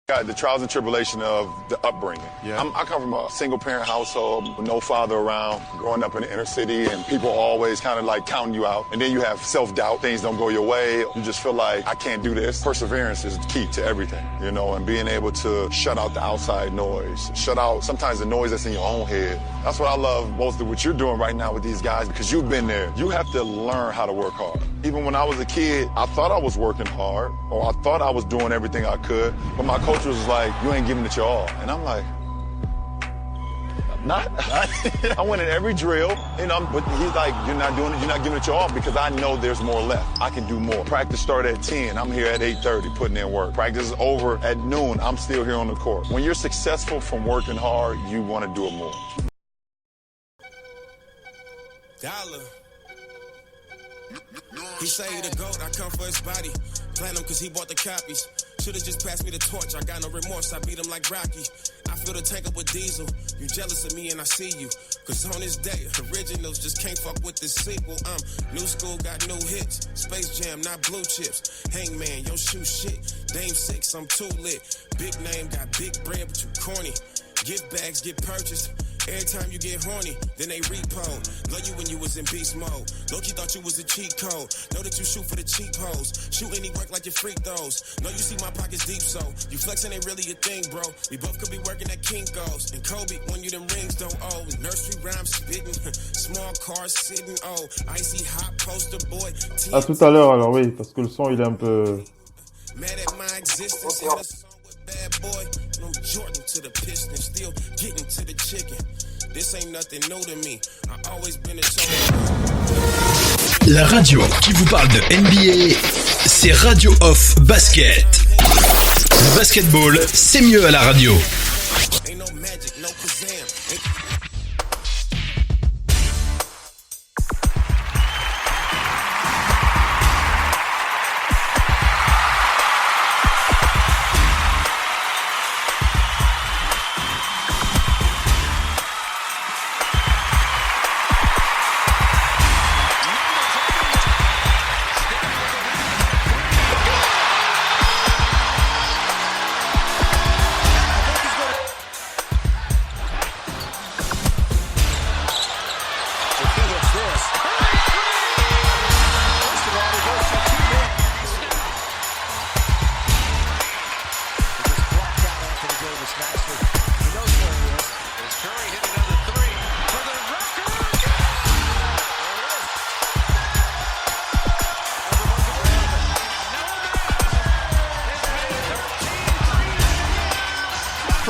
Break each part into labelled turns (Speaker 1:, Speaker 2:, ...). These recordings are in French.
Speaker 1: Got the trials and tribulation of the upbringing.
Speaker 2: Yeah.
Speaker 1: I come from a single-parent household with no father around, growing up in the inner city, and people always kind of like counting you out. And then you have self-doubt. Things don't go your way. You just feel like, I can't do this. Perseverance is key to everything, you know, and being able to shut out the outside noise, shut out sometimes the noise that's in your own head. That's what I love most of what you're doing right now with these guys, because you've been there. You have to learn how to work hard. Even when I was a kid, I thought I was working hard, or I thought I was doing everything I could, but my coach was like, you ain't giving it your all. And I'm like, not. I went in every drill, you know, but he's like, you're not doing it, you're not giving it your all, because I know there's more left. I can do more. Practice started at 10, I'm here at 8:30 putting in work. Practice is over at noon, I'm still here on the court. When you're successful from working hard, you want to do it more.
Speaker 3: Dollar. He say he the GOAT, I come for his body. Platinum cause he bought the copies. Should've just passed me the torch, I got no remorse, I beat him like Rocky. I fill the tank up with diesel, you jealous of me and I see you. Cause on this day, originals just can't fuck with this sequel. New school got new hits, Space Jam, not blue chips. Hangman, yo shoe shit, Dame 6, I'm too lit. Big name, got big bread, but you corny. Gift bags get purchased. Every time you get horny, then they repo. Love you when you was in beast mode. Loki thought you was a cheat code. Know that you shoot for the cheap hoes. Shoot any work like your freak throws. Know you see my pockets deep, so you flexing ain't really a thing, bro. We both could be working at Kinko's. And Kobe, when you them rings don't owe. Nursery rhymes spitting. Small cars sitting, oh. Icy hot poster boy.
Speaker 4: À tout à l'heure, alors oui, parce que le son il est un peu.
Speaker 3: Mad at my existence. Hit a song with bad boy. I'm Jordan to the piston, still getting to the chicken. This ain't nothing new to me. I always been a chosen.
Speaker 5: La radio qui vous parle de NBA, c'est Radio Off Basket. Le basketball, c'est mieux à la radio.
Speaker 3: Ain't no magic, no Kazam.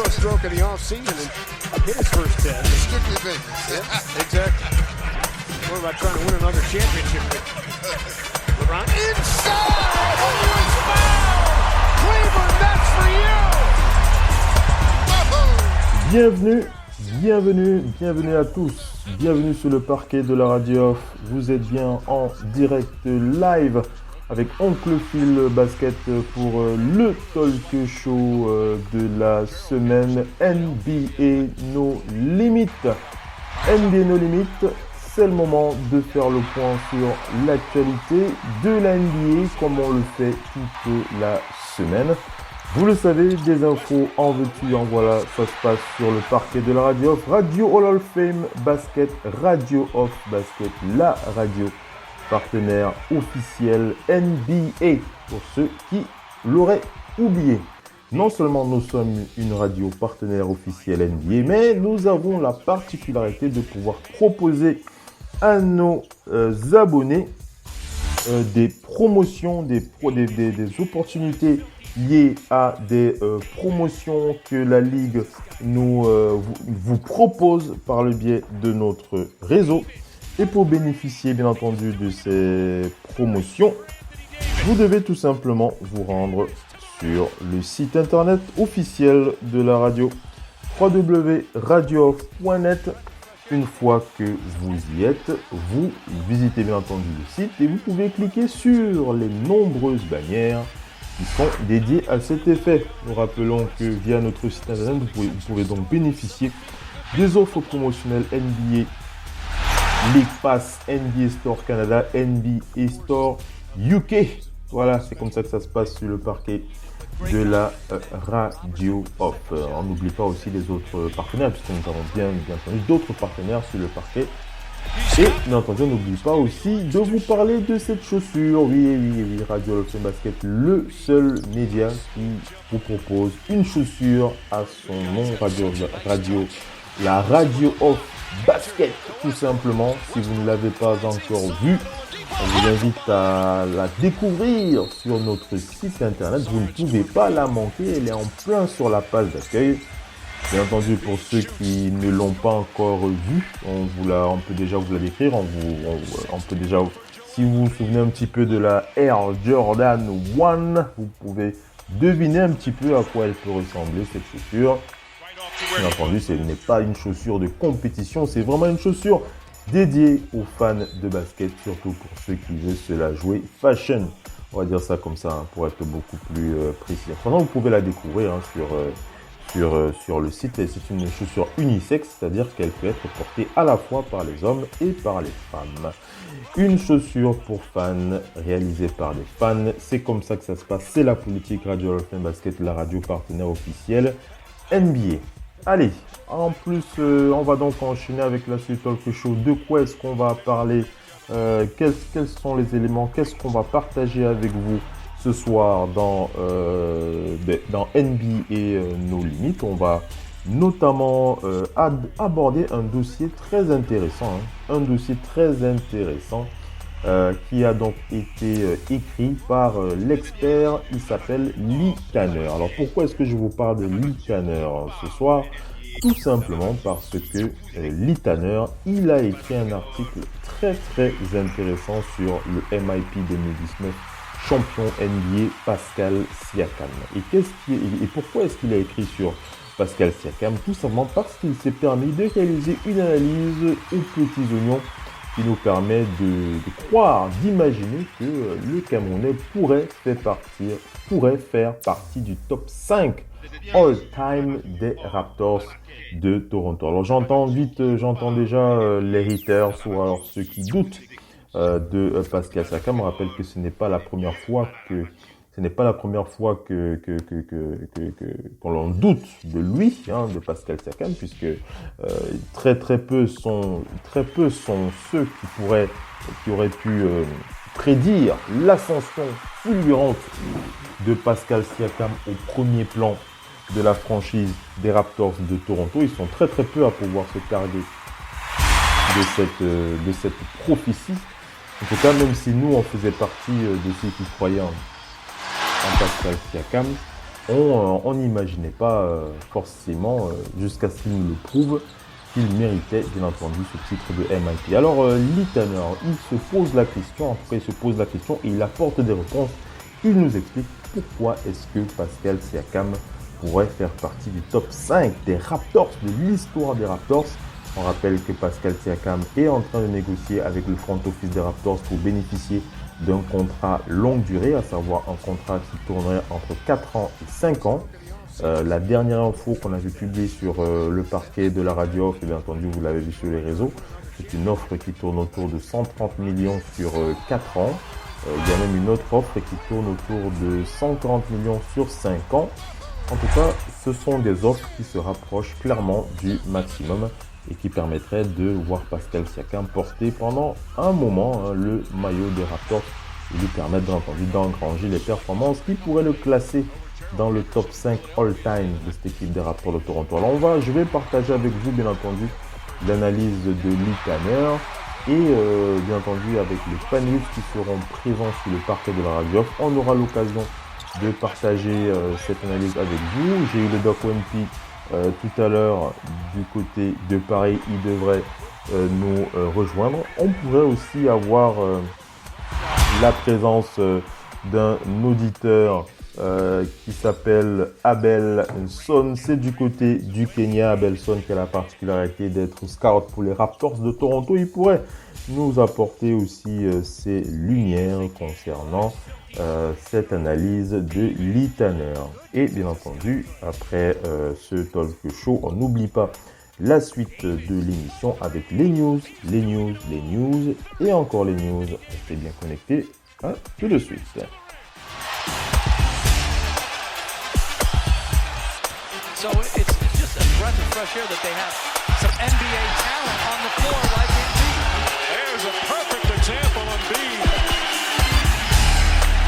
Speaker 2: Stroke of the off-season and hit his first test.
Speaker 6: Strictly business.
Speaker 2: Yeah, exactly. What about trying to win another championship? LeBron inside! Oh, it's foul! Cleveland, that's for you!
Speaker 4: Bienvenue à tous. Bienvenue sur le parquet de la radio off. Vous êtes bien en direct live avec Oncle Phil Basket pour le talk show de la semaine NBA No Limit. NBA No Limit, c'est le moment de faire le point sur l'actualité de la NBA comme on le fait toute la semaine. Vous le savez, des infos en veux-tu, en voilà, ça se passe sur le parquet de la radio off, Radio Hall of Fame Basket, Radio Off Basket, la radio partenaire officiel NBA, pour ceux qui l'auraient oublié. Non seulement nous sommes une radio partenaire officielle NBA, mais nous avons la particularité de pouvoir proposer à nos abonnés des promotions, des opportunités liées à des promotions que la Ligue vous propose par le biais de notre réseau. Et pour bénéficier bien entendu de ces promotions, vous devez tout simplement vous rendre sur le site internet officiel de la radio www.radiooff.net. Une fois que vous y êtes, vous visitez bien entendu le site et vous pouvez cliquer sur les nombreuses bannières qui sont dédiées à cet effet. Nous rappelons que via notre site internet, vous pouvez donc bénéficier des offres promotionnelles NBA League Pass, NBA Store Canada, NBA Store UK. Voilà, c'est comme ça que ça se passe sur le parquet de la radio off. On n'oublie pas aussi les autres partenaires, puisque nous avons bien entendu d'autres partenaires sur le parquet. Et bien entendu, on n'oublie pas aussi de vous parler de cette chaussure. Oui, Radio Off Basket, le seul média qui vous propose une chaussure à son nom, la Radio Off Basket, tout simplement. Si vous ne l'avez pas encore vue, on vous invite à la découvrir sur notre site internet. Vous ne pouvez pas la manquer, elle est en plein sur la page d'accueil. Bien entendu, pour ceux qui ne l'ont pas encore vue, on peut déjà vous la décrire. On peut déjà, si vous vous souvenez un petit peu de la Air Jordan 1, vous pouvez deviner un petit peu à quoi elle peut ressembler, cette chaussure. Bien entendu, ce n'est pas une chaussure de compétition, c'est vraiment une chaussure dédiée aux fans de basket, surtout pour ceux qui veulent se la jouer fashion. On va dire ça comme ça, pour être beaucoup plus précis. Maintenant, vous pouvez la découvrir sur le site. Et c'est une chaussure unisexe, c'est-à-dire qu'elle peut être portée à la fois par les hommes et par les femmes. Une chaussure pour fans, réalisée par des fans. C'est comme ça que ça se passe. C'est la politique Radio Off Basket, la radio partenaire officielle NBA. Allez, en plus, on va donc enchaîner avec la suite Talk Show. De quoi est-ce qu'on va parler? Quels sont les éléments? Qu'est-ce qu'on va partager avec vous ce soir dans NBA No Limit? On va notamment aborder un dossier très intéressant. Un dossier très intéressant qui a donc été écrit par l'expert. Il s'appelle Lee Tanner. Alors pourquoi est-ce que je vous parle de Lee Tanner ce soir? Tout simplement parce que Lee Tanner, il a écrit un article très très intéressant sur le MIP 2019 champion NBA Pascal Siakam. Et pourquoi est-ce qu'il a écrit sur Pascal Siakam? Tout simplement parce qu'il s'est permis de réaliser une analyse aux petits oignons qui nous permet de croire, d'imaginer que le Camerounais pourrait faire partie du top 5 all-time des Raptors de Toronto. Alors j'entends déjà les haters ou alors ceux qui doutent de Pascal Siakam. On rappelle que ce n'est pas la première fois qu'on l'on doute de lui, de Pascal Siakam, puisque très peu sont ceux qui auraient pu prédire l'ascension fulgurante de Pascal Siakam au premier plan de la franchise des Raptors de Toronto. Ils sont très peu à pouvoir se targuer de cette prophétie. En tout cas, même si nous, on faisait partie de ceux qui croyaient en Pascal Siakam, on n'imaginait pas forcément, jusqu'à ce qu'il nous le prouve, qu'il méritait bien entendu ce titre de MIP. Alors, Lee Tanner, il se pose la question et il apporte des réponses. Il nous explique pourquoi est-ce que Pascal Siakam pourrait faire partie du top 5 des Raptors, de l'histoire des Raptors. On rappelle que Pascal Siakam est en train de négocier avec le front office des Raptors pour bénéficier d'un contrat longue durée, à savoir un contrat qui tournerait entre 4 ans et 5 ans. La dernière info qu'on avait publiée sur le parquet de la radio off, et bien entendu vous l'avez vu sur les réseaux, c'est une offre qui tourne autour de 130 millions sur 4 ans. Il y a même une autre offre qui tourne autour de 140 millions sur 5 ans. En tout cas, ce sont des offres qui se rapprochent clairement du maximum et qui permettraient de voir Pascal Siakam porter pendant un moment le maillot des Raptors et lui permettre bien entendu d'engranger les performances qui pourraient le classer dans le top 5 all-time de cette équipe des Raptors de Toronto. Alors je vais partager avec vous bien entendu l'analyse de Lee Tanner et bien entendu avec les panélistes qui seront présents sur le parquet de la radio. On aura l'occasion de partager cette analyse avec vous. J'ai eu le Doc Wempi tout à l'heure du côté de Paris, il devrait nous rejoindre. On pourrait aussi avoir la présence d'un auditeur qui s'appelle Abel Son. C'est du côté du Kenya. Abel Son qui a la particularité d'être scout pour les Raptors de Toronto. Il pourrait nous apporter aussi ses lumières concernant cette analyse de Lee Tanner. Et bien entendu, après ce talk show, on n'oublie pas la suite de l'émission avec les news et encore les news. Restez bien connectés. Tout de suite.
Speaker 6: So it's just a breath of fresh air that they have some NBA talent on the floor like Embiid.
Speaker 2: There's a perfect example of Embiid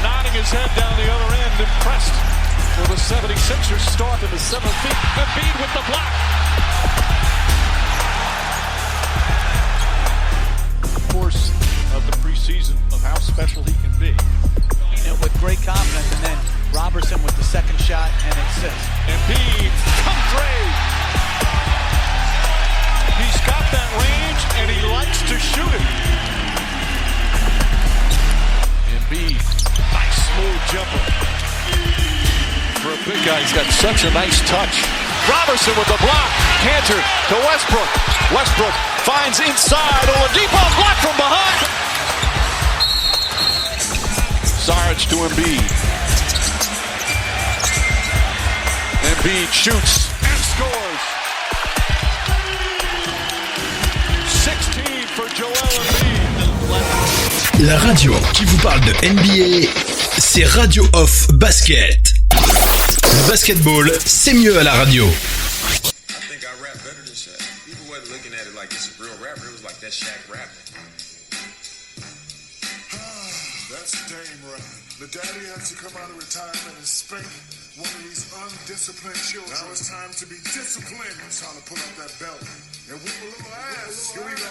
Speaker 2: nodding his head down the other end, impressed with the 76ers start in the 7th feet. Embiid with the block. Course of the preseason of how special he can be.
Speaker 6: With great confidence, and then Robertson with the second shot and assist.
Speaker 2: Embiid, come free. He's got that range and he likes to shoot it. Embiid, nice smooth jumper. For a big guy, he's got such a nice touch. Robertson with the block, Cantor to Westbrook. Westbrook finds inside, Oladipo blocked from behind. Sarge to Embiid. Embiid shoots and scores. 16 for Joel Embiid.
Speaker 5: La radio qui vous parle de NBA, c'est Radio Off Basket. Le basketball, c'est mieux à la radio.
Speaker 7: I think I rap better than Shaq. People wasn't looking at it like this is a real rapper. It was like that Shaq rapping.
Speaker 8: That's Dame rap. The daddy had to come out of retirement and spank one of these undisciplined children. Now it's time to be disciplined. It's time to pull up that belt and whip a little ass. Here we go.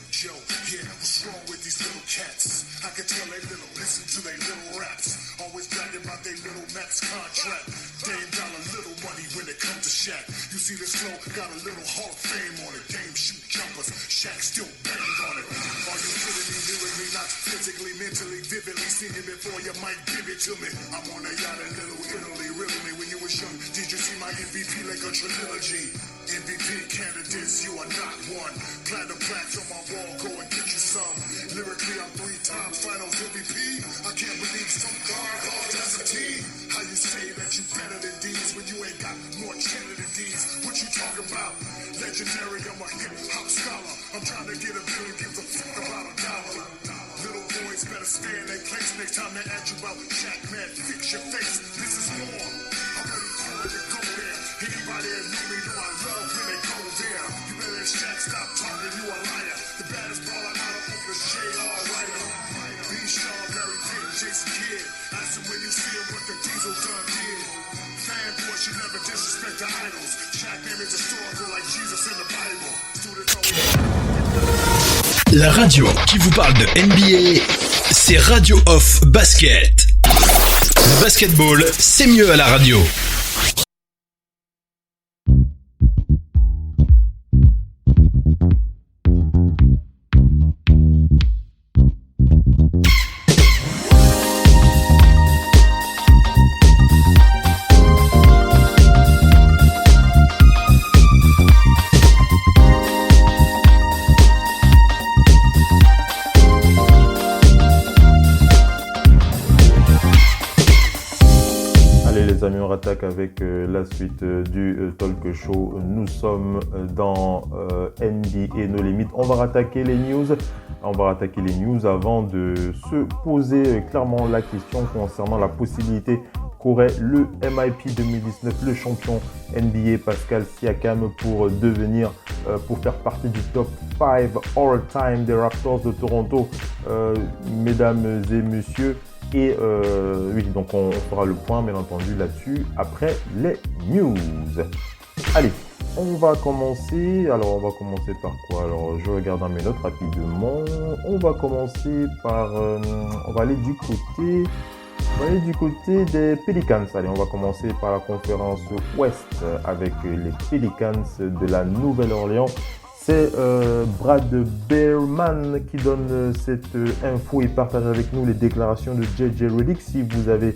Speaker 8: Joe, yeah, what's wrong with these little cats? I can tell they little, listen to they little raps. Always bragging about they little max contract. Dame dollar little money when it comes to Shaq. You see this flow, got a little Hall of Fame on it. Dame shoot jumpers, Shaq still banged on it. Are you kidding me, lyrically, not physically, mentally, vividly? Seen it before, you might give it to me. I'm on a yacht in Little Italy, really me when you was young. Did you see my MVP like a trilogy? MVP candidates, you are not one. Platinum plaques on my wall, go and get you some. Lyrically, I'm 3 times finals MVP. I can't believe some guy called as a team. How you say that you better than these when you ain't got more cheddar than these? What you talking about? Legendary, I'm a hip-hop scholar. I'm trying to get $1 billion, gives a fuck about $1. Little boys better stay in their place next time they ask you about Shaq, man, fix your face. This is more. I'm ready for it to go there. Anybody that know me know I love when they go there. You better Shaq, stop talking, you a liar. The baddest baller out of Oakland, J.R. Ryder. B. Strawberry Pit, Jason Kidd. Ask him when you see him what the Diesel done did. Fanboys should never disrespect the idols. Shaq name is historical like Jesus in the Bible. Students always...
Speaker 5: La radio qui vous parle de NBA, c'est Radio Off Basket. Le basketball, c'est mieux à la radio.
Speaker 4: On attaque avec la suite du talk show. Nous sommes dans NBA No Limit. On va rattaquer les news. Avant de se poser clairement la question concernant la possibilité qu'aurait le MIP 2019, le champion NBA Pascal Siakam pour faire partie du top 5 all-time des Raptors de Toronto. Mesdames et messieurs, et oui, donc on fera le point bien entendu là-dessus après les news. Allez, on va commencer par quoi? Alors je regarde dans mes notes rapidement. On va commencer par on va aller du côté des Pelicans. Allez, on va commencer par la conférence Ouest avec les Pelicans de la Nouvelle-Orléans. C'est Brad Behrman qui donne cette info et partage avec nous les déclarations de JJ Redick. Si vous avez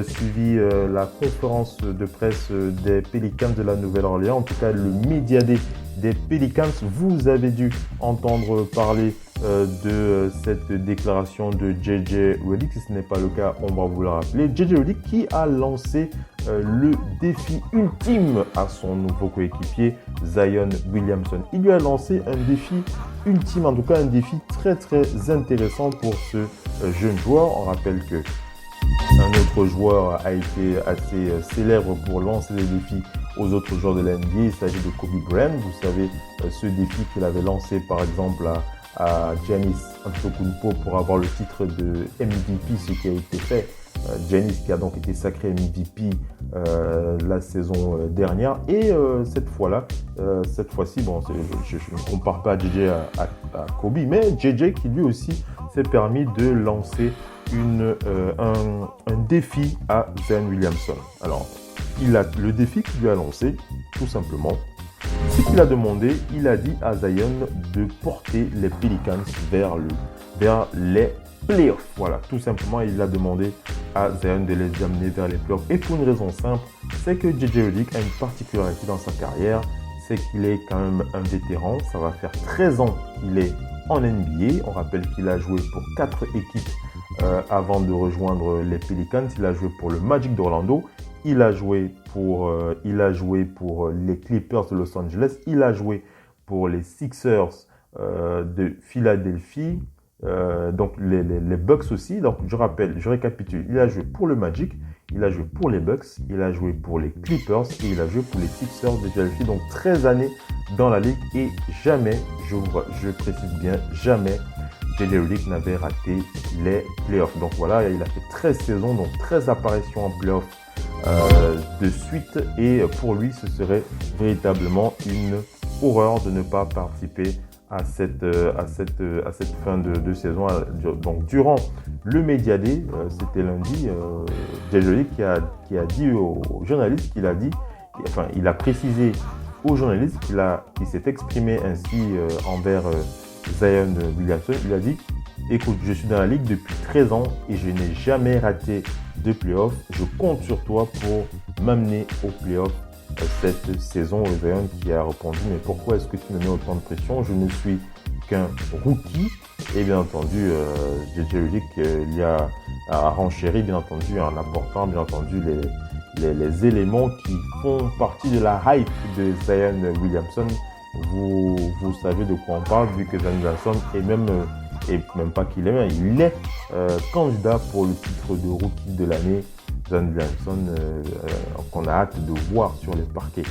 Speaker 4: suivi la conférence de presse des Pelicans de la Nouvelle-Orléans, en tout cas le média des Pelicans, vous avez dû entendre parler de cette déclaration de JJ Redick. Si ce n'est pas le cas, on va vous le rappeler. JJ Redick qui a lancé le défi ultime à son nouveau coéquipier Zion Williamson. Il lui a lancé un défi ultime, en tout cas un défi très très intéressant pour ce jeune joueur. On rappelle que un autre joueur a été assez célèbre pour lancer des défis aux autres joueurs de la NBA. Il s'agit de Kobe Bryant. Vous savez, ce défi qu'il avait lancé par exemple à Giannis Antetokounmpo pour avoir le titre de MVP, ce qui a été fait. Giannis qui a donc été sacré MVP la saison dernière. Et cette fois-ci, bon, je ne compare pas JJ à Kobe, mais JJ qui lui aussi s'est permis de lancer un défi à Zion Williamson. Alors, le défi qu'il lui a lancé, tout simplement, c'est qu'il a demandé, il a dit à Zion de porter les Pelicans vers les playoffs. Voilà, tout simplement, il a demandé à Zion de les amener vers les playoffs. Et pour une raison simple, c'est que JJ Redick a une particularité dans sa carrière, c'est qu'il est quand même un vétéran. Ça va faire 13 ans qu'il est en NBA. On rappelle qu'il a joué pour 4 équipes avant de rejoindre les Pelicans. Il a joué pour le Magic d'Orlando. Il a joué pour les Clippers de Los Angeles. Il a joué pour les Sixers de Philadelphie. Donc les Bucks aussi. Donc je récapitule. Il a joué pour le Magic, il a joué pour les Bucks, il a joué pour les Clippers et il a joué pour les Sixers de Philadelphie. Donc 13 années dans la ligue et jamais, je précise bien, jamais JJ Redick n'avait raté les playoffs. Donc voilà, il a fait 13 saisons, donc 13 apparitions en playoffs de suite. Et pour lui, ce serait véritablement une horreur de ne pas participer à cette fin de saison. Donc durant le Media Day, c'était lundi, JJ Redick qui a dit aux journalistes, il a précisé aux journalistes qu'il s'est exprimé ainsi envers Zion Williamson. Il a dit: écoute, je suis dans la ligue depuis 13 ans et je n'ai jamais raté de playoffs. Je compte sur toi pour m'amener aux playoffs cette saison. Zion qui a répondu: mais pourquoi est-ce que tu me mets autant de pression? Je ne suis qu'un rookie. Et bien entendu, JJ Redick lui a renchéri, bien entendu, en apportant bien entendu les éléments qui font partie de la hype de Zion Williamson. Vous savez de quoi on parle, vu que Zion Williamson est même pas qu'il est, il est candidat pour le titre de rookie de l'année. Zion Williamson qu'on a hâte de voir sur les parquets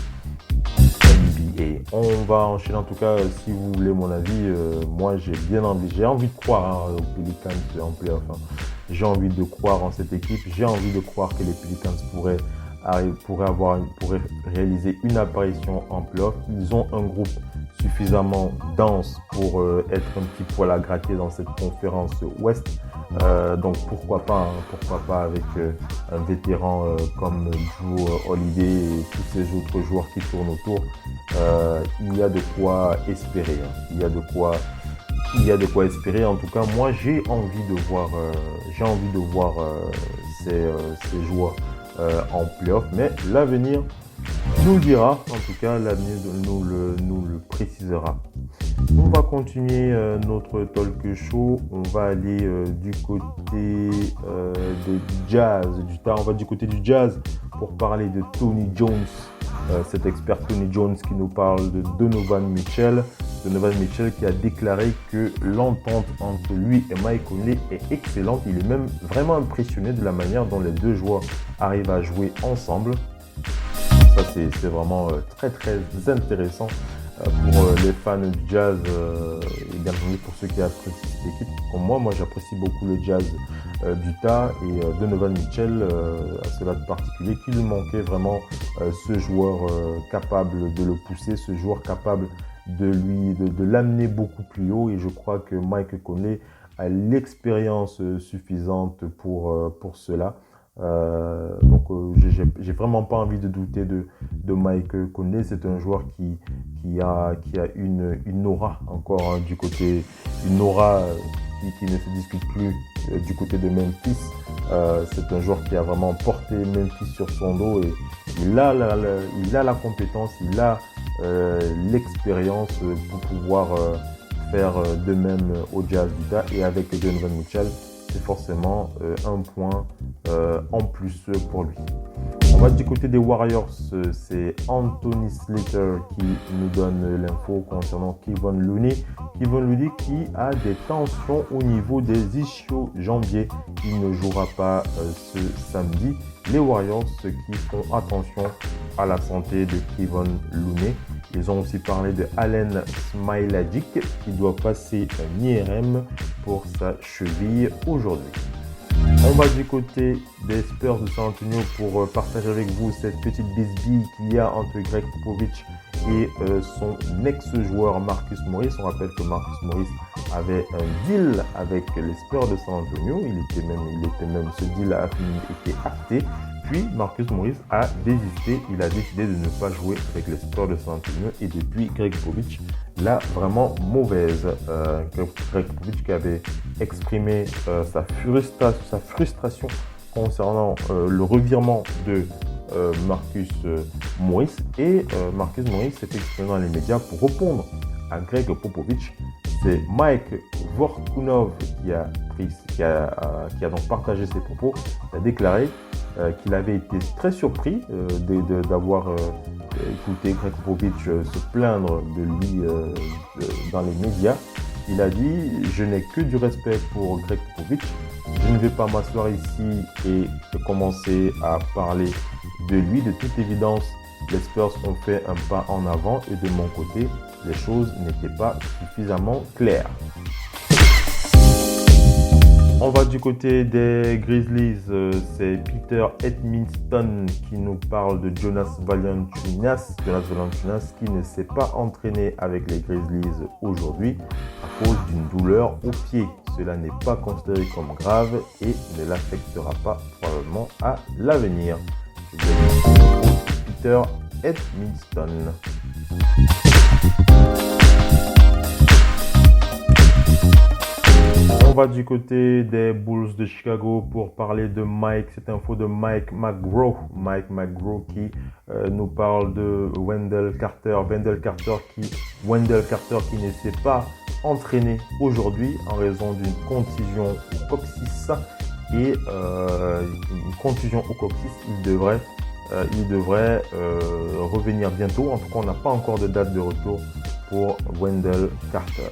Speaker 4: NBA. On va enchaîner, en tout cas, si vous voulez mon avis, moi j'ai envie de croire aux Pelicans en playoff. J'ai envie de croire en cette équipe, j'ai envie de croire que les Pelicans pourraient réaliser une apparition en playoff. Ils ont un groupe suffisamment dense pour être un petit poil à gratter dans cette conférence Ouest. Donc pourquoi pas avec un vétéran comme Drew Holiday et tous ces autres joueurs qui tournent autour. Il y a de quoi espérer. Il y a de quoi espérer. En tout cas, moi j'ai envie de voir ces joueurs en playoff, mais l'avenir nous le dira. En tout cas, l'avenir nous le précisera. On va continuer notre talk show. On va aller du côté du jazz, on va du côté du jazz pour parler de Tony Jones, cet expert Tony Jones qui nous parle de Donovan Mitchell. Donovan Mitchell qui a déclaré que l'entente entre lui et Mike Conley est excellente. Il est même vraiment impressionné de la manière dont les deux joueurs arrivent à jouer ensemble. Ça, c'est vraiment très très intéressant pour les fans du jazz et bien entendu pour ceux qui apprécient cette équipe. Comme moi j'apprécie beaucoup le jazz d'Utah et Donovan Mitchell, à cela de particulier, qu'il lui manquait vraiment ce joueur capable de le pousser, ce joueur capable de l'amener beaucoup plus haut. Et je crois que Mike Conley a l'expérience suffisante pour cela. Donc j'ai vraiment pas envie de douter de Mike Conley. C'est un joueur qui a une aura encore du côté, une aura qui ne se discute plus du côté de Memphis. C'est un joueur qui a vraiment porté Memphis sur son dos et il a la compétence, il a l'expérience pour pouvoir faire de même au Jazz d'Utah. Et avec Donovan Mitchell, c'est forcément un point en plus pour lui. On va du côté des Warriors, c'est Anthony Slater qui nous donne l'info concernant Kevon Looney. Kevon Looney qui a des tensions au niveau des ischio-jambiers. Il ne jouera pas ce samedi. Les Warriors qui font attention à la santé de Kevon Looney. Ils ont aussi parlé de Alen Smailagic qui doit passer un IRM pour sa cheville aujourd'hui. On va du côté des Spurs de San Antonio pour partager avec vous cette petite bisbille qu'il y a entre Greg Popovich et son ex-joueur Marcus Morris. On rappelle que Marcus Morris avait un deal avec les Spurs de San Antonio. Ce deal a été acté. Puis Marcus Morris a désisté. Il a décidé de ne pas jouer avec les Spurs de San Antonio. Et depuis, Greg Popovich l'a vraiment mauvaise. Greg Popovich qui avait exprimé sa frustration concernant le revirement de Marcus Morris. Et Marcus Morris s'est exprimé dans les médias pour répondre à Greg Popovich. C'est Mike Vorkunov qui a donc partagé ses propos. Il a déclaré qu'il avait été très surpris d'avoir écouté Greg Popovich se plaindre de lui dans les médias. Il a dit « Je n'ai que du respect pour Greg Popovich. Je ne vais pas m'asseoir ici et commencer à parler de lui. De toute évidence, les Spurs ont fait un pas en avant et de mon côté, les choses n'étaient pas suffisamment claires. » On va du côté des Grizzlies, c'est Peter Edmiston qui nous parle de Jonas Valanciunas. Jonas Valanciunas qui ne s'est pas entraîné avec les Grizzlies aujourd'hui à cause d'une douleur au pied. Cela n'est pas considéré comme grave et ne l'affectera pas probablement à l'avenir. Peter Edmiston. On va du côté des Bulls de Chicago pour parler de cette info de Mike McGraw. Mike McGraw qui nous parle de Wendell Carter. Wendell Carter qui ne s'est pas entraîné aujourd'hui en raison d'une contusion au coccyx. Et une contusion au coccyx, il devrait revenir bientôt. En tout cas, on n'a pas encore de date de retour pour Wendell Carter.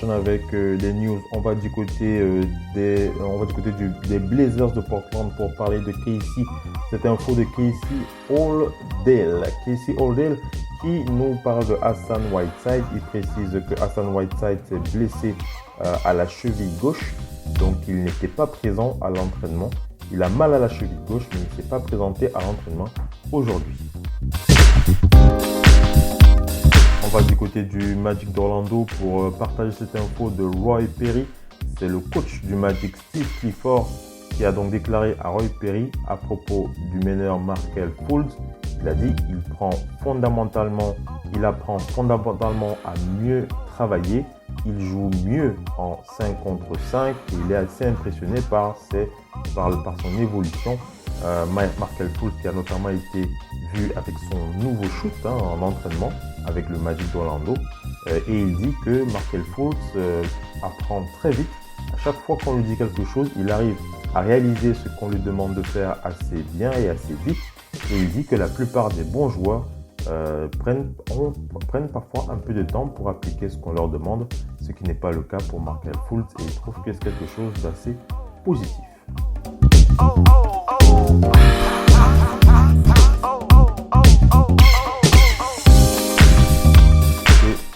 Speaker 4: Avec les news, on va du côté des Blazers de Portland pour parler de Casey. Cette info de Casey Halldale. Casey Halldale qui nous parle de Hassan Whiteside. Il précise que Hassan Whiteside s'est blessé à la cheville gauche, donc il n'était pas présent à l'entraînement. Il a mal à la cheville gauche, mais il ne s'est pas présenté à l'entraînement aujourd'hui. On va du côté du Magic d'Orlando pour partager cette info de Roy Perry. C'est le coach du Magic, Steve Clifford, qui a donc déclaré à Roy Perry à propos du meneur Markelle Fultz. Il a dit qu'il apprend fondamentalement à mieux travailler. Il joue mieux en 5 contre 5 et il est assez impressionné par son évolution. Markelle Fultz qui a notamment été vu avec son nouveau shoot en entraînement avec le Magic d'Orlando. Et il dit que Markelle Fultz apprend très vite. À chaque fois qu'on lui dit quelque chose, il arrive à réaliser ce qu'on lui demande de faire assez bien et assez vite. Et il dit que la plupart des bons joueurs prennent parfois un peu de temps pour appliquer ce qu'on leur demande, ce qui n'est pas le cas pour Markelle Fultz. Et il trouve que c'est quelque chose d'assez positif.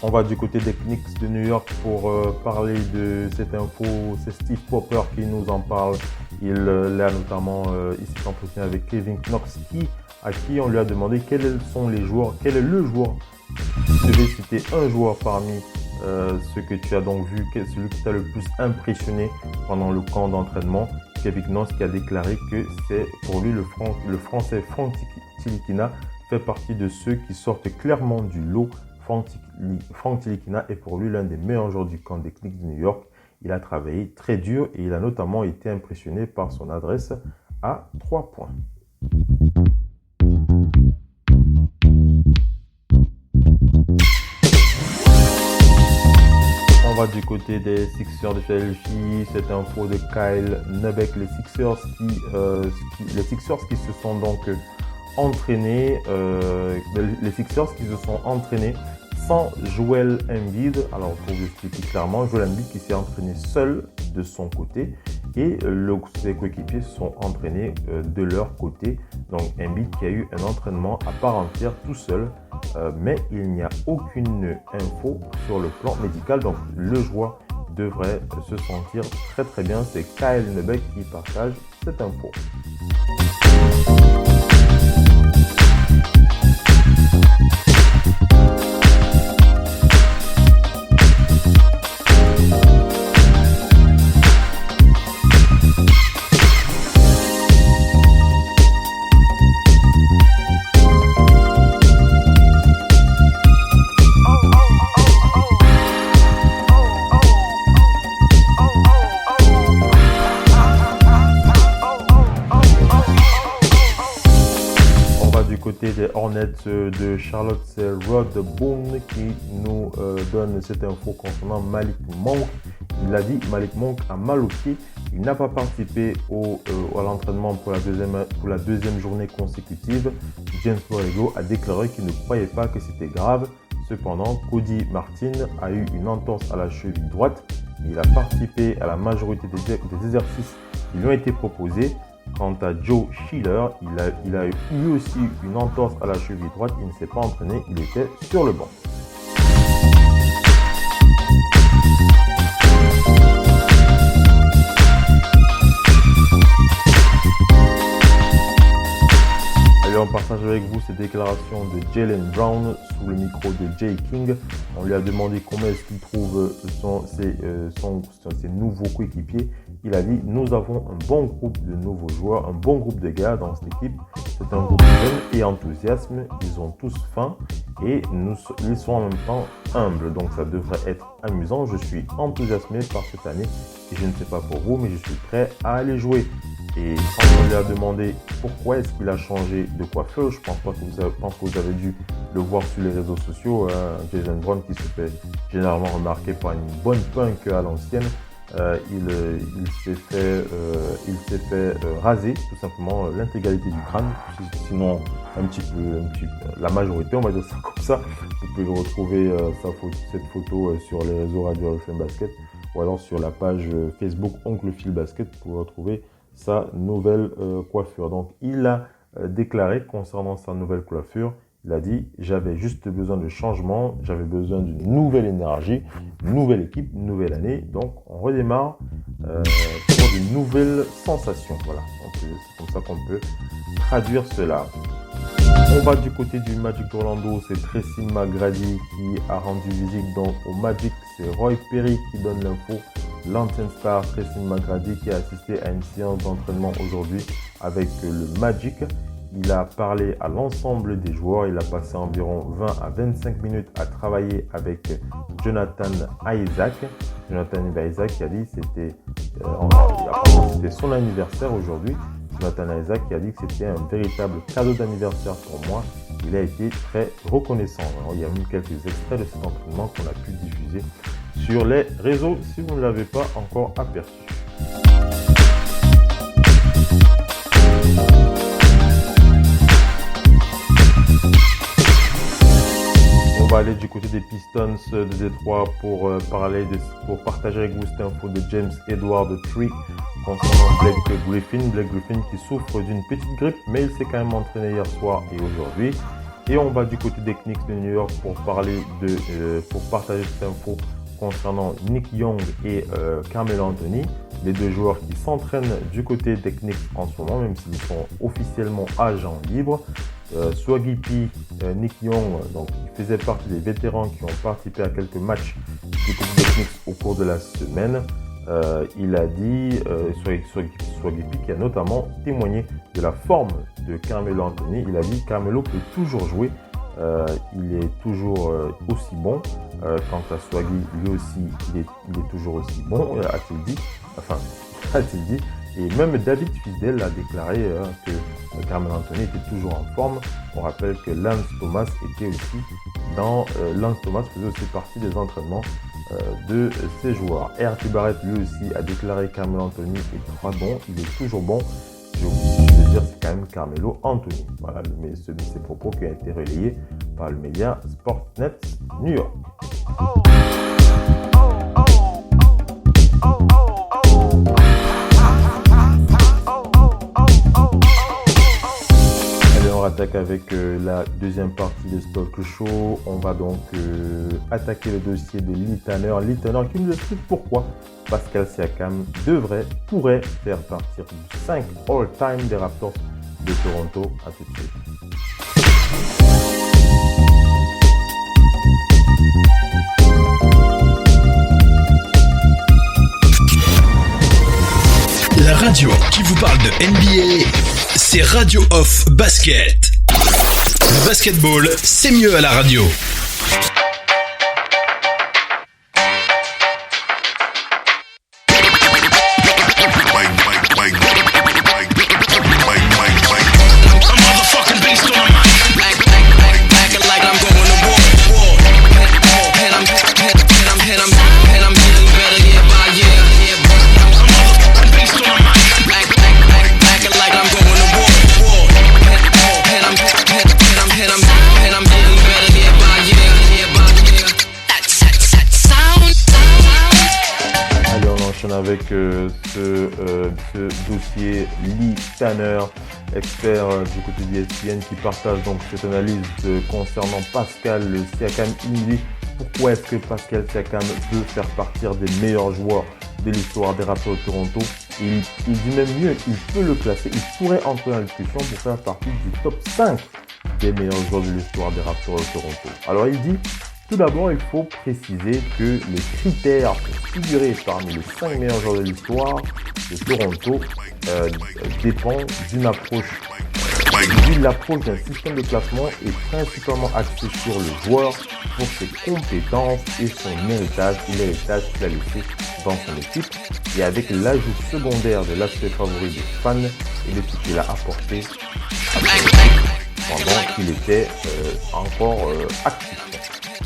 Speaker 4: On va du côté des Knicks de New York pour parler de cette info. C'est Steve Popper qui nous en parle. Il s'est entretenu avec Kevin Knox à qui on lui a demandé quel est le joueur. Il devait citer un joueur parmi ce que tu as donc vu, celui qui t'a le plus impressionné pendant le camp d'entraînement. Kevin Knox qui a déclaré que c'est pour lui le Français Franck Tilikina fait partie de ceux qui sortent clairement du lot. Franck Tilikina est pour lui l'un des meilleurs joueurs du camp des Knicks de New York. Il a travaillé très dur et il a notamment été impressionné par son adresse à 3 points. On va du côté des Sixers de Philadelphie. Cette info de Kyle Neubeck, les Sixers qui se sont donc entraînés, sans Joel Embiid. Alors pour vous expliquer clairement, Joel Embiid qui s'est entraîné seul de son côté et ses coéquipiers se sont entraînés de leur côté. Donc Embiid qui a eu un entraînement à part entière tout seul, mais il n'y a aucune info sur le plan médical. Donc le joueur devrait se sentir très très bien. C'est Kyle Neubeck qui partage cette info. Des Hornets de Charlotte, c'est Rod Boone qui nous donne cette info concernant Malik Monk. Il a dit Malik Monk a mal au pied. Il n'a pas participé à l'entraînement pour la deuxième journée consécutive. James Borrego a déclaré qu'il ne croyait pas que c'était grave. Cependant, Cody Martin a eu une entorse à la cheville droite. Il a participé à la majorité des exercices qui lui ont été proposés. Quant à Joe Schiller, il a eu aussi une entorse à la cheville droite. Il ne s'est pas entraîné, il était sur le banc. Allez, on partage avec vous ces déclarations de Jaylen Brown sous le micro de Jay King. On lui a demandé comment est-ce qu'il trouve ses nouveaux coéquipiers. Il a dit « Nous avons un bon groupe de nouveaux joueurs, un bon groupe de gars dans cette équipe. C'est un groupe jeune et enthousiasme. Ils ont tous faim et ils sont en même temps humbles. Donc ça devrait être amusant. Je suis enthousiasmé par cette année et je ne sais pas pour vous, mais je suis prêt à aller jouer. » Et quand on lui a demandé pourquoi est-ce qu'il a changé de coiffeur, je pense que vous avez dû le voir sur les réseaux sociaux. Jaylen Brown qui se fait généralement remarquer par une bonne punk à l'ancienne. Il s'est fait raser tout simplement l'intégralité du crâne, sinon un petit peu la majorité, on va dire ça comme ça. Vous pouvez retrouver cette photo sur les réseaux Radio FM Basket ou alors sur la page Facebook Oncle Phil Basket pour retrouver sa nouvelle coiffure. Donc il a déclaré concernant sa nouvelle coiffure, il a dit « J'avais juste besoin de changement, j'avais besoin d'une nouvelle énergie, une nouvelle équipe, une nouvelle année. Donc on redémarre pour de nouvelles sensations. » Voilà, c'est comme ça qu'on peut traduire cela. On va du côté du Magic d'Orlando, c'est Tracy McGrady qui a rendu visite au Magic. C'est Roy Perry qui donne l'info. L'ancien star Tracy McGrady qui a assisté à une séance d'entraînement aujourd'hui avec le Magic. Il a parlé à l'ensemble des joueurs. Il a passé environ 20 à 25 minutes à travailler avec Jonathan Isaac. Jonathan Isaac qui a dit que c'était son anniversaire aujourd'hui. Jonathan Isaac qui a dit que c'était un véritable cadeau d'anniversaire pour moi. Il a été très reconnaissant. Alors, il y a même quelques extraits de cet entraînement qu'on a pu diffuser sur les réseaux si vous ne l'avez pas encore aperçu. On va aller du côté des Pistons de Détroit pour partager avec vous cette info de James Edward III concernant Blake Griffin. Blake Griffin qui souffre d'une petite grippe, mais il s'est quand même entraîné hier soir et aujourd'hui. Et on va du côté des Knicks de New York pour partager cette info concernant Nick Young et Carmelo Anthony, les deux joueurs qui s'entraînent du côté des Knicks en ce moment, même s'ils sont officiellement agents libres. Swaggy P, Nick Young, donc il faisait partie des vétérans qui ont participé à quelques matchs de Coupe Davis au cours de la semaine. Il a dit, Swaggy P qui a notamment témoigné de la forme de Carmelo Anthony. Il a dit Carmelo peut toujours jouer, il est toujours aussi bon. Quant à Swaggy, lui aussi, il est toujours aussi bon, a-t-il dit. Et même David Fisdale a déclaré que Carmelo Anthony était toujours en forme. On rappelle que Lance Thomas était aussi Lance Thomas faisait aussi partie des entraînements de ces joueurs. R.T. Barrett lui aussi a déclaré que Carmelo Anthony est très bon, il est toujours bon. Je veux dire, c'est quand même Carmelo Anthony. Voilà, mais ces propos qui ont été relayés par le média Sportsnet New York. On attaque avec la deuxième partie de ce talk show. On va donc attaquer le dossier de Lee Tanner. Lee Tanner qui nous explique pourquoi Pascal Siakam pourrait faire partir du 5 all-time des Raptors de Toronto. À tout de suite.
Speaker 5: La radio qui vous parle de NBA, c'est Radio Off Basket. Le basketball, c'est mieux à la radio.
Speaker 4: Avec ce dossier Lee Tanner, expert du côté d'ESPN, qui partage donc cette analyse concernant Pascal Siakam. Il dit pourquoi est-ce que Pascal Siakam peut faire partir des meilleurs joueurs de l'histoire des Raptors de Toronto. Il dit même mieux, il peut le classer, il pourrait entrer dans la discussion pour faire partie du top 5 des meilleurs joueurs de l'histoire des Raptors de Toronto. Alors il dit, tout d'abord, il faut préciser que les critères pour figurer parmi les 5 meilleurs joueurs de l'histoire de Toronto dépendent d'une approche. L'approche d'un système de classement est principalement axée sur le joueur pour ses compétences et son héritage, l'héritage qu'il a laissé dans son équipe, et avec l'ajout secondaire de l'aspect favori des fans et de ce qu'il a apporté pendant qu'il était encore actif.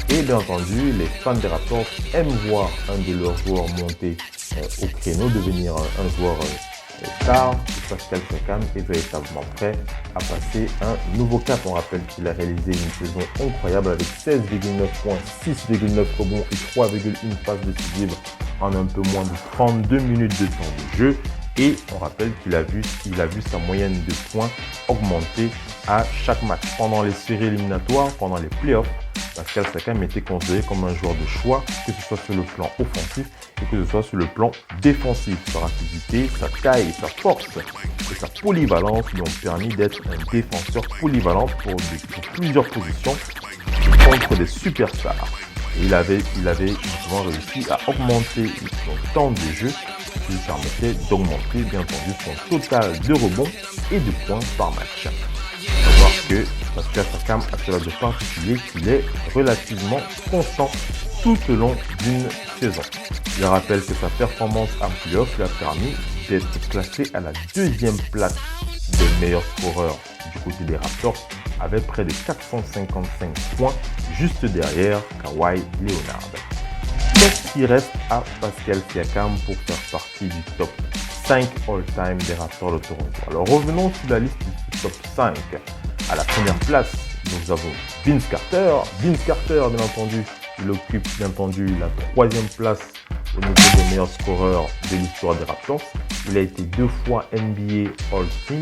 Speaker 4: Et bien entendu, les fans des Raptors aiment voir un de leurs joueurs monter au créneau, devenir un joueur star. Pascal Siakam est véritablement prêt à passer un nouveau cap. On rappelle qu'il a réalisé une saison incroyable avec 16,9 points, 6,9 rebonds et 3,1 passes décisives en un peu moins de 32 minutes de temps de jeu. Et on rappelle qu'il a vu sa moyenne de points augmenter à chaque match. Pendant les séries éliminatoires, pendant les playoffs, Pascal Siakam était considéré comme un joueur de choix, que ce soit sur le plan offensif et que ce soit sur le plan défensif. Sa rapidité, sa taille, sa force et sa polyvalence lui ont permis d'être un défenseur polyvalent pour plusieurs positions contre des superstars. Et il avait souvent réussi à augmenter son temps de jeu, ce qui lui permettait d'augmenter bien entendu son total de rebonds et de points par match. Il faut savoir que Pascal Siakam a cela de particulier qu'il est relativement constant tout au long d'une saison. Je rappelle que sa performance en playoff lui a permis d'être classé à la 2e place des meilleurs scoreurs du côté des Raptors, avec près de 455 points, juste derrière Kawhi Leonard. Qu'est-ce qui reste à Pascal Siakam pour faire partie du top 5 all-time des Raptors de Toronto? Alors revenons sur la liste du top 5. À la première place, nous avons Vince Carter. Vince Carter, bien entendu, il occupe bien entendu la 3e place au niveau des meilleurs scoreurs de l'histoire des Raptors. Il a été 2 fois NBA All-Team.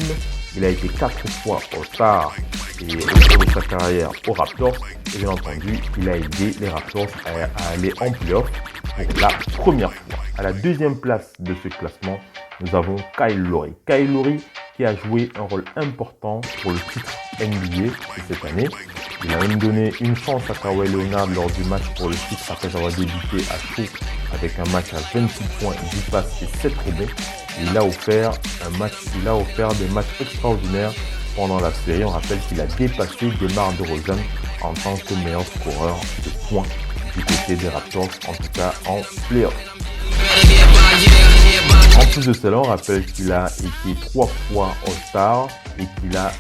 Speaker 4: Il a été 4 fois All-Star et au cours de sa carrière aux Raptors. Et bien entendu, il a aidé les Raptors à aller en playoff pour la première fois. À la 2e place de ce classement, nous avons Kyle Lowry. Kyle Lowry qui a joué un rôle important pour le titre NBA de cette année. Il a même donné une chance à Kawhi Leonard lors du match pour le titre après avoir débuté à chaud avec un match à 26 points, 10 passes et 7 rebonds. Il a offert des matchs extraordinaires pendant la série. On rappelle qu'il a dépassé DeMar DeRozan en tant que meilleur scoreur de points du côté des Raptors, en tout cas en playoff. En plus de cela, on rappelle qu'il a été 3 fois All-Star et qu'il a,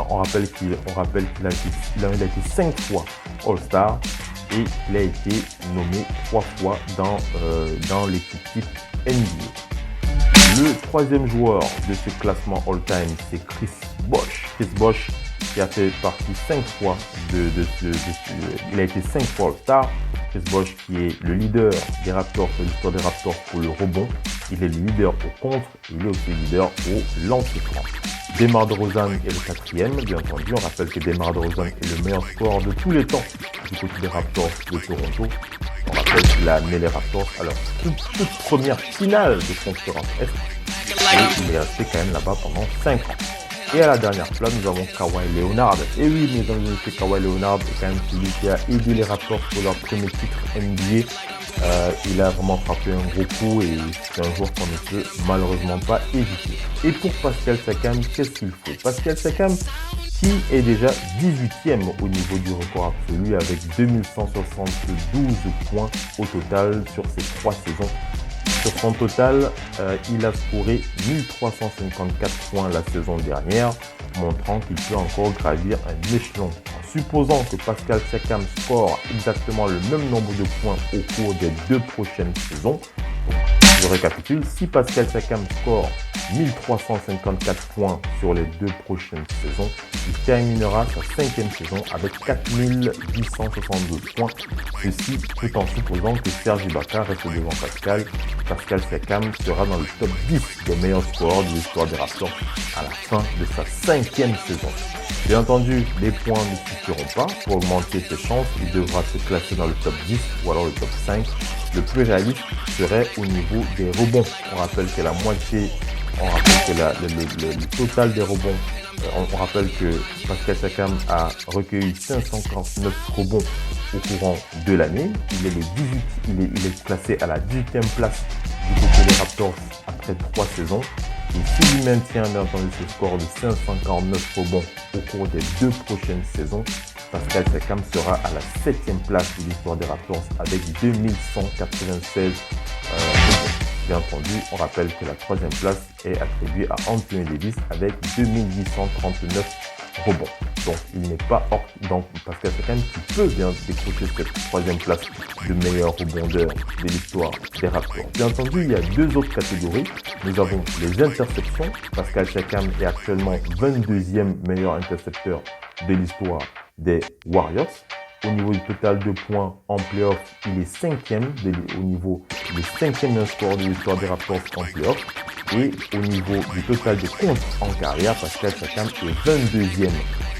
Speaker 4: on rappelle qu'il a été 5 fois All-Star et il a été nommé 3 fois dans l'équipe type NBA. Le troisième joueur de ce classement all-time, c'est Chris Bosh. Chris Bosh qui a fait partie 5 fois il a été 5 fois All-Star. Chris Bosh qui est le leader des Raptors de l'histoire des Raptors pour le rebond. Il est le leader au contre et il est aussi le leader au lancer-franc. DeMar DeRozan est le quatrième, bien entendu. On rappelle que DeMar DeRozan est le meilleur scoreur de tous les temps du côté des Raptors de Toronto. On rappelle qu'il a amené les Raptors à leur toute première finale de conférence Est et il est resté quand même là-bas pendant 5 ans. Et à la dernière place, nous avons Kawhi Leonard. Et oui, mesdames et messieurs, Kawhi Leonard est quand même celui qui a aidé les Raptors pour leur premier titre NBA. Il a vraiment frappé un gros coup et c'est un joueur qu'on ne peut malheureusement pas éviter. Et pour Pascal Siakam, qu'est-ce qu'il faut? Pascal Siakam qui est déjà 18e au niveau du record absolu avec 2172 points au total sur ses 3 saisons. Sur son total, il a scoré 1354 points la saison dernière, montrant qu'il peut encore gravir un échelon. En supposant que Pascal Siakam score exactement le même nombre de points au cours des 2 prochaines saisons, je récapitule, si Pascal Siakam score 1354 points sur les 2 prochaines saisons, il terminera sa 5e saison avec 4872 points. Ceci tout en supposant que Serge Ibaka reste devant Pascal. Pascal Siakam sera dans le top 10 des meilleurs scoreurs de l'histoire des Raptors à la fin de sa 5e saison. Bien entendu, les points ne suffiront pas pour augmenter ses chances. Il devra se classer dans le top 10 ou alors le top 5. Le plus réaliste serait au niveau des rebonds. On rappelle que la moitié, le total des rebonds, on rappelle que Pascal Siakam a recueilli 549 rebonds au courant de l'année. Il est classé à la 18e place du côté des Raptors après 3 saisons. Et s'il maintient bien entendu ce score de 549 rebonds au cours des 2 prochaines saisons, Pascal Siakam sera à la 7e place de l'histoire des Raptors avec 2196 rebonds. Bien entendu, on rappelle que la 3e place est attribuée à Anthony Davis avec 2839 rebonds. Donc, il n'est pas hors. Donc, Pascal Siakam qui peut bien décrocher cette 3e place de meilleur rebondeur de l'histoire des Raptors. Bien entendu, il y a 2 autres catégories. Nous avons les interceptions. Pascal Siakam est actuellement 22e meilleur intercepteur de l'histoire des Warriors. Au niveau du total de points en playoff, il est 5e au niveau des 5e meilleur scoreur de l'histoire des Raptors en playoff. Et au niveau du total de comptes en carrière, Pascal Siakam est 22e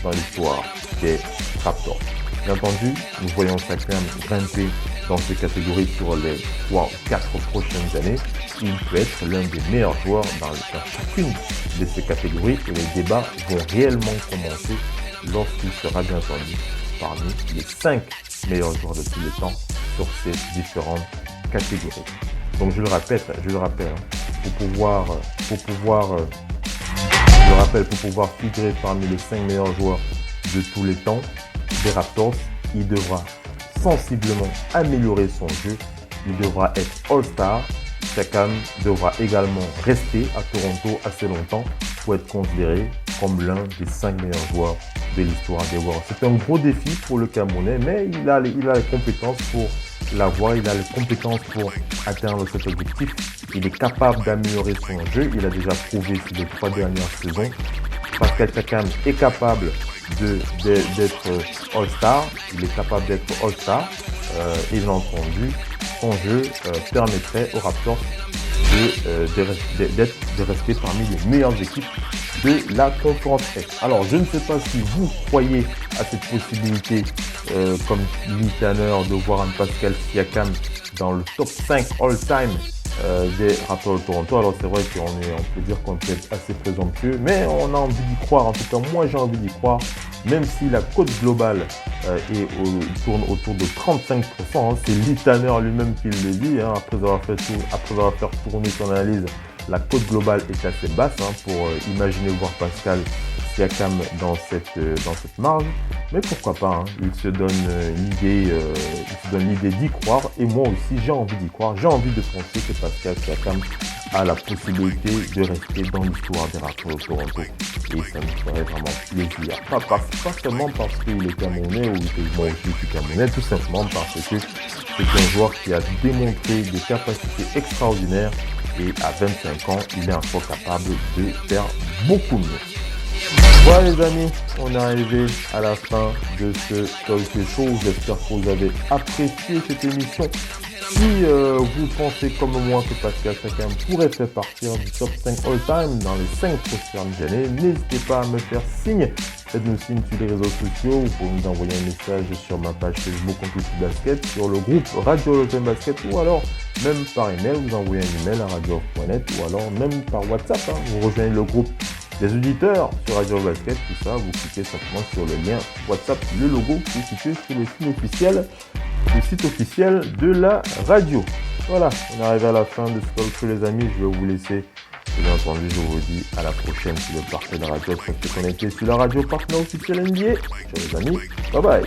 Speaker 4: dans l'histoire des Raptors. Bien entendu, nous voyons Siakam grimper dans ces catégories sur les 3 ou 4 prochaines années. Il peut être l'un des meilleurs joueurs dans chacune de ces catégories et les débats vont réellement commencer lorsqu'il sera bien entendu parmi les 5 meilleurs joueurs de tous les temps sur ces différentes catégories. Donc je le rappelle, pour pouvoir figurer parmi les 5 meilleurs joueurs de tous les temps des Raptors, il devra sensiblement améliorer son jeu, il devra être All-Star. Siakam devra également rester à Toronto assez longtemps pour être considéré comme l'un des 5 meilleurs joueurs de l'histoire des Warriors. C'est un gros défi pour le Camerounais, mais il a les compétences pour l'avoir, il a les compétences pour atteindre cet objectif. Il est capable d'améliorer son jeu, il a déjà prouvé sur les 3 dernières saisons. Pascal Siakam est capable d'être All-Star, il est capable d'être All-Star, et bien entendu, son jeu permettrait aux Raptors de rester parmi les meilleures équipes de la conférence Est. Alors, je ne sais pas si vous croyez à cette possibilité, comme Lee Tanner, de voir un Pascal Siakam dans le top 5 all-time des Raptors de Toronto. Alors c'est vrai qu'on peut dire qu'on peut être assez présomptueux, mais on a envie d'y croire. En tout cas, moi j'ai envie d'y croire, même si la cote globale tourne autour de 35%. Hein. C'est Lee Tanner lui-même qui le dit, hein, après avoir fait tourner son analyse. La cote globale est assez basse pour imaginer voir Pascal Siakam dans cette marge, mais pourquoi pas, il se donne l'idée d'y croire, et moi aussi j'ai envie d'y croire, j'ai envie de penser que Pascal Siakam a la possibilité de rester dans l'histoire des Raptors de Toronto, et ça me ferait vraiment plaisir, pas seulement parce qu'il est Camerounais, ou que moi aussi je suis Camerounais, tout simplement parce que c'est un joueur qui a démontré des capacités extraordinaires, et à 25 ans, il est encore capable de faire beaucoup mieux. Voilà les amis, on est arrivé à la fin de ce talk show. J'espère que vous avez apprécié cette émission. Si vous pensez comme moi que Pascal Siakam pourrait faire partir du top 5 all-time dans les 5 prochaines années, n'hésitez pas à me faire signe. Faites-nous signe sur les réseaux sociaux. Vous pouvez nous envoyer un message sur ma page Facebook Oncle Basket, sur le groupe Radio Open Basket, ou alors même par email, vous envoyez un email à radio.net, ou alors même par WhatsApp. Vous rejoignez le groupe des auditeurs sur Radio Basket, tout ça, vous cliquez simplement sur le lien WhatsApp, le logo qui est situé sur le site officiel de la radio. Voilà, on est arrivé à la fin de ce talk show les amis, je vais vous laisser. Bien entendu, je vous dis à la prochaine sur le parquet de la radio. Restez connectés sur la radio partenaire officielle NBA. Ciao les amis, bye bye.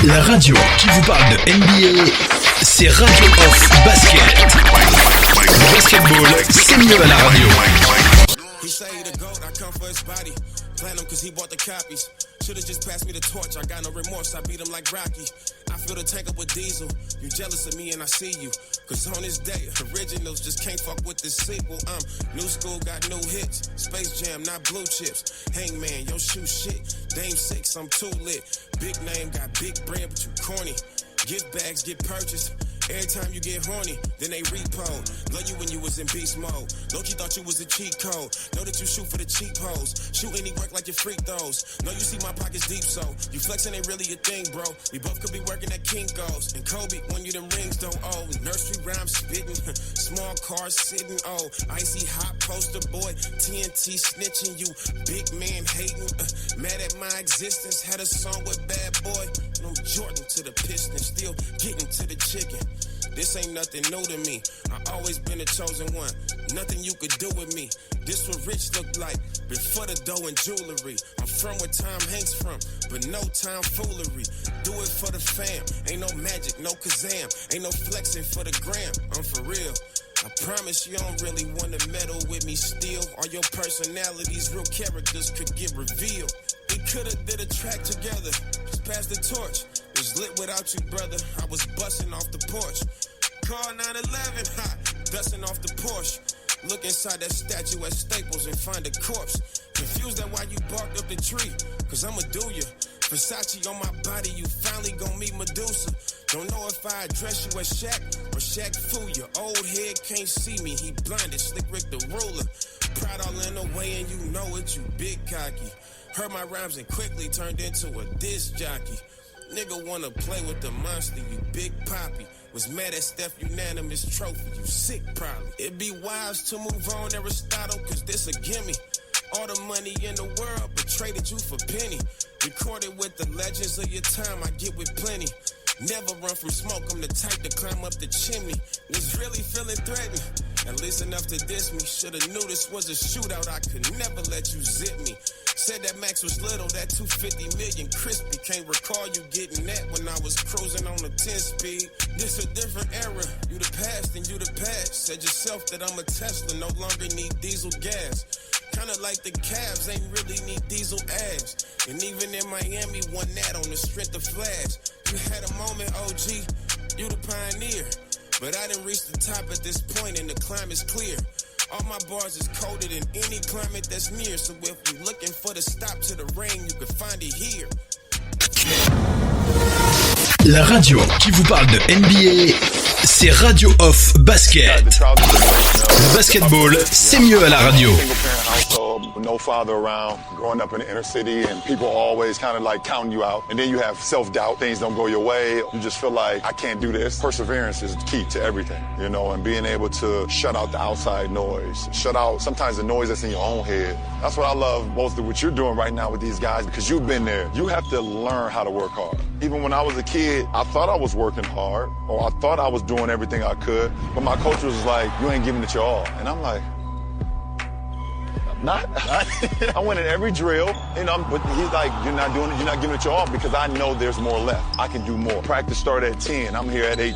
Speaker 5: La radio qui vous parle de NBA, c'est Radio Off Basket. Le basketball, c'est mieux à la radio.
Speaker 3: He say he the GOAT, I come for his body. Platinum cause he bought the copies. Should've just passed me the torch, I got no remorse, I beat him like Rocky. I fill the tank up with diesel, you jealous of me and I see you. Cause on this day, originals just can't fuck with this sequel. New school got new hits, Space Jam, not blue chips. Hangman, yo shoe shit, Dame 6, I'm too lit. Big name, got big bread, but you corny. Gift bags get purchased. Every time you get horny, then they repo. Love you when you was in beast mode. Loki thought you was a cheat code. Know that you shoot for the cheap hoes. Shoot any work like your freak throws. Know you see my pockets deep, so you flexing ain't really a thing, bro. We both could be working at Kinko's. And Kobe, when you them rings don't owe. Nursery rhymes spitting, small cars sitting, oh. Icy hot poster boy, TNT snitching you. Big man hating, mad at my existence. Had a song with Bad Boy. And I'm Jordan to the Pistons, still getting to the chicken. This ain't nothing new to me. I always been the chosen one. Nothing you could do with me. This what rich look like. Before the dough and jewelry. I'm from where Tom Hanks from, but no time foolery. Do it for the fam. Ain't no magic, no Kazam. Ain't no flexing for the gram. I'm for real. I promise you don't really wanna meddle with me still. All your personalities, real characters could get revealed. We coulda did a track together. Just pass the torch. Was lit without you, brother. I was busting off the porch. Call 911, dusting off the Porsche. Look inside that statue at Staples and find a corpse. Confused at why you barked up the tree, cause I'ma do ya. Versace on my body, you finally gon' meet Medusa. Don't know if I address you as Shaq or Shaq Fu. Your old head can't see me, he blinded, Slick Rick the ruler. Pride all in the way and you know it, you big cocky. Heard my rhymes and quickly turned into a disc jockey. Nigga wanna play with the monster, you big poppy. Was mad at Steph unanimous trophy, you sick probably. It'd be wise to move on, Aristotle, cause this a gimme. All the money in the world, but traded you for penny. Recorded with the legends of your time, I get with plenty. Never run from smoke, I'm the type to climb up the chimney. Was really feeling threatened, at least enough to diss me. Shoulda knew this was a shootout, I could never let you zip me. Said that Max was little, that 250 million crispy. Can't recall you getting that when I was cruising on a 10 speed. This a different era, you the past and you the past. Said yourself that I'm a Tesla, no longer need diesel gas. Kinda like the Cavs, ain't really need diesel abs. And even in Miami, won that on the strength of Flash. You had a moment, OG, you the pioneer. But I didn't reach the top at this point and the climb is clear. All my bars is colder than any climate that's near. So if you're looking for the stop to the rain, you can find it here.
Speaker 5: La radio qui vous parle de NBA, c'est Radio Off Basket. Le basketball, c'est mieux à la radio.
Speaker 1: No father around, growing up in the inner city, and people always kind of like counting you out. And then you have self-doubt. Things don't go your way. You just feel like, I can't do this. Perseverance is key to everything, you know, and being able to shut out the outside noise, shut out sometimes the noise that's in your own head. That's what I love most of what you're doing right now with these guys, because you've been there. You have to learn how to work hard. Even when I was a kid, I thought I was working hard, or I thought I was doing everything I could, but my coach was like, you ain't giving it your all. And I'm like, Not. I went in every drill, you know, but he's like, you're not giving it your all, because I know there's more left. I can do more. Practice started at 10. I'm here at 8.